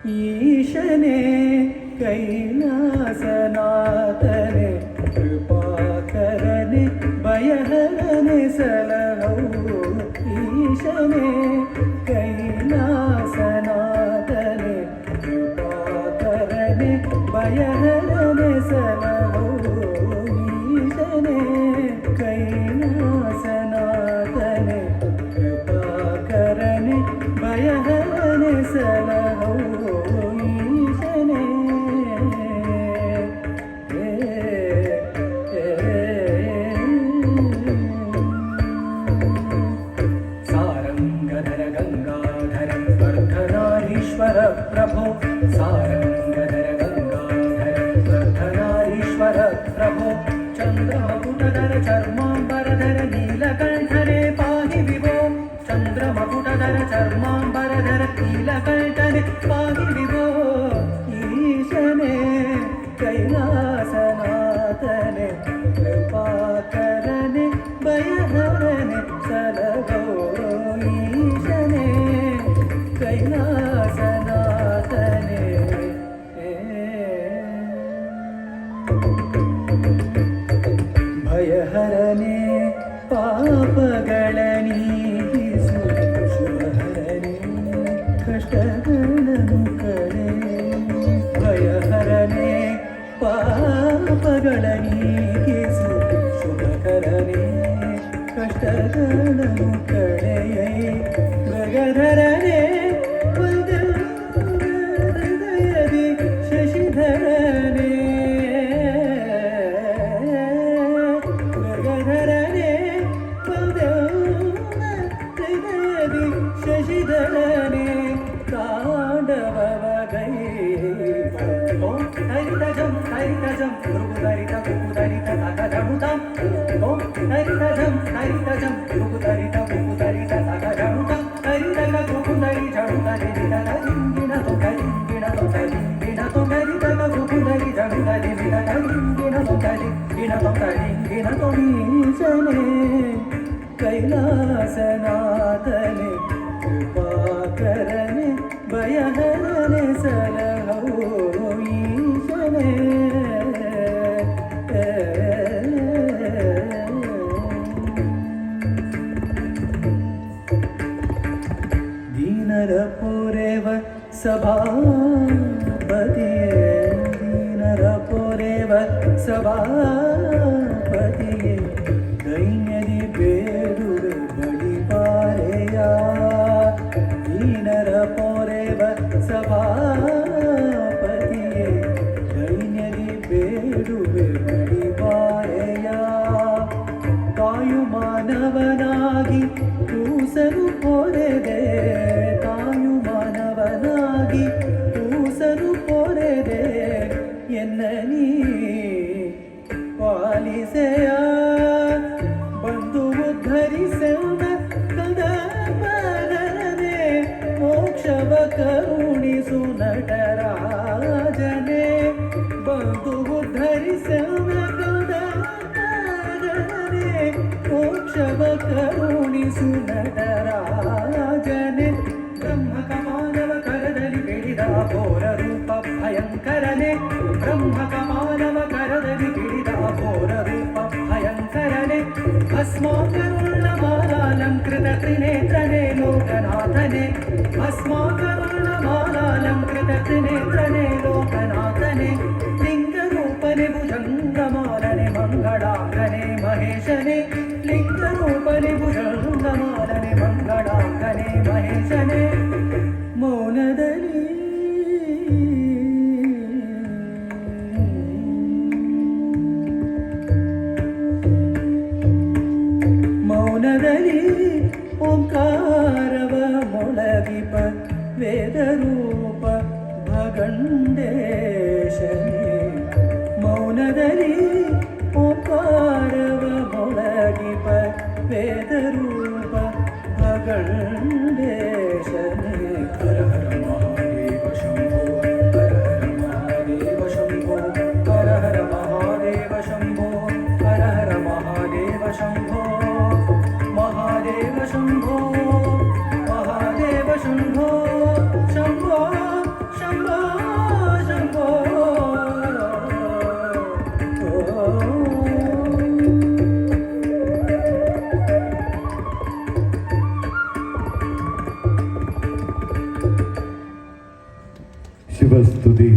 ಈಶನೇ ಕೈಲಾಸನಾಥನೆ ಕೃಪಾಕರನೆ ಭಯಹರನೆ ಸಲಹೌ ಈಶನೇ ಕೈಲಾಸನಾಥನೆ ಕೃಪಾಕರನೆ ಭಯಹರನೆ ಸಲಹೌ ಈಶನೇ ಕೈಲಾಸನಾಥನೆ ಕೃಪಾಕರನೆ ಭಯಹರನೆ ಸಲಹೌ ಈಶನೇ ಸಾರಂಗಧರ ಗಂಗಾಧರ ವರ್ಧನಾರೀಶ್ವರ ಪ್ರಭೋ ಸಾರಂಗಧರ ಗಂಗಾಧರ ವರ್ಧನಾರೀಶ್ವರ ಪ್ರಭೋ ಚಂದ್ರಮಕುಟಧರ ಚರ್ಮಾಂಬರಧರ ನೀಲಕಂಠನೆ ಪಾಹಿ ವಿಭೋ ಚಂದ್ರಮಕುಟಧರ ಚರ್ಮಾಂಬರಧರ ನೀಲಕಂಠನೆ ಪಾಹಿ ವಿಭೋ ಈಶನೇ ಕೈಲಾಸನಾಥನೆ ಕೃಪಾಕರನೆ ಭಯಹರನೆ ಸಲಹೋ ಈಶನೇ ಕೈಲಾಸನಾಥನೆ ಭಯಹರನೆ ಪಾಪಗಳ ನೀಗಿಸು ಶುಭಹರನೆ ಕಷ್ಟಗಳನ್ನು ಕಳೆ ಭಯಹರನೆ ಪಾಪಗಳ ನೀಗಿಸು ಶುಭಕರನೆ ಕಷ್ಟಗಳನ್ನು ಕಳೆಯೇ ಮೃಗಧರನೆ ಹೃದಯದಿ ಶಶಿಧರನೆ ಮೃಗಧರನೆ ಹೃದಯದಿ ಶಶಿಧರನೆ ತಾಂಡವಗೈ ಓಂ ಹರಿತಜಂ ಹರಿತಜಂ ಮೃಗುಧರಿತ ಮುಗುಧರಿತ ತಗಜನುತಾಂ ಓಂ ಹರಿತಜಂ ಹರಿತಜಂ ಮೃಗುಧರಿತ ಮುಗುಧರಿತ ತಗಜನುತಾಂ ಹರಿತಗ ಮುಗುಧರಿ ಜನುಧರಿ ವಿದರಿಂಗಿಣ ತೊಗರಿಂಗಿಣ ತೊಗರಿಂಗಿಣ ತೊಗರಿತಗ ಮುಗುಧರಿ ಜನುಧರಿ ವಿದರಿಂಗಿಣ ತೊಗರಿಂಗಿಣ ತೊಗರಿಂಗಿಣ ತೊಮೀಶನೇ ಕೈಲಾಸನಾಥನೆ ಕೃಪಾಕರನೆ ಭಯಹರನೆ ಸಲಹೋ ಈಶನೇ ದೀನರ ಪೊರೆವ ಸಭಾಪತಿಯೇ ದೀನರ ಪೊರೆವ ಸಭಾಪತಿಯೇ ದೈನ್ಯದಿ ಬೇಡುವೆ ಬಳಿಪಾರೆಯ ದೀನರ ಪೊರೆವ ಸಭಾಪತಿಯೇ ದೈನ್ಯದಿ ಬೇಡುವೆ ಬಳಿಪಾರೆಯ ತಾಯು ಮಾನವನಾಗಿ ಕೂಸಲು ಪೊರೆದೆ ತಾಯು ಮಾನವನಾಗಿ ಕೂಸಲು ಪೊರೆದೆ ಎನ್ನ ನೀ ಪಾಲಿಸೆಯ ಬಂದು ಉದ್ಧರಿಸೆಂದ ಕದಪರನೆ ಮೋಕ್ಷವ ಕರುಣಿಸು ನಟರಾಜನೆ ಬಂದು ಉದ್ಧರಿಸೆಂದ ಕದಪರನೆ ಮೋಕ್ಷವ ಕರುಣಿಸು ನಟರಾಜನೆ ಬ್ರಹ್ಮ ಕಮಾನವ ಕರದಲ್ಲಿ ಬೆಳೆದ ಘೋರ ರೂಪ ಭಯಂಕರನೆ ಬ್ರಹ್ಮ ಕಮಾನವ ಕರದಲ್ಲಿ ಬೆಳೆದ ಘೋರ ರೂಪ ಭಯಂಕರನೆ ಭಸ್ಮಾಕರುಣ ಮಾಲಾಲಂಕೃತ ತ್ರಿನೇತ್ರನೆ ಲೋಕನಾಥನೆ ಭಸ್ಮಾಕರುಣ ಮಾಲಾಲಂಕೃತ ತ್ರಿನೇತ್ರನೆ ಲೋಕನಾಥನೆ ಲಿಂಗರೂಪನೆ ಭುಜಂಗಮಾಲನೆ ಮಂಗಳಾಂಗನೆ ಮಹೇಶನೆ ಲಿಂಗರೂಪನೆ ಭುಜಂಗಮಾಲನೆ ಮಂಗಳಾಂಗನೆ ಮಹೇಶನೆ ಮೌನದಲ್ಲಿ ಮೌನದಲ್ಲಿ ಓಂಕಾರವ ಮೊಳಗಿಪ ವೇದರೂಪ ಭಗಂಡೇಶನೇ ಮೌನದಲ್ಲಿ ಓಂಕಾರವ ಮೊಳಗಿಪ ವೇದರೂಪ ಭಗಂಡೇಶನೇ ಹರ ಹರ ಮಹಾದೇವ ಶಂಭೋ ಹರ ಹರ ಮಹಾದೇವ ಶಂಭೋ ಹರ ಹರ ಮಹಾದೇವ ಶಂಭೋ ಹರ ಹರ ಮಹಾದೇವ ಶಂಭೋ ಮಹಾದೇವ ಶಂಭೋ ಮಹಾದೇವ ಶಂಭೋ ಶಂಭೋ ಶಂಭೋ ಶಿವಸ್ತುತಿ.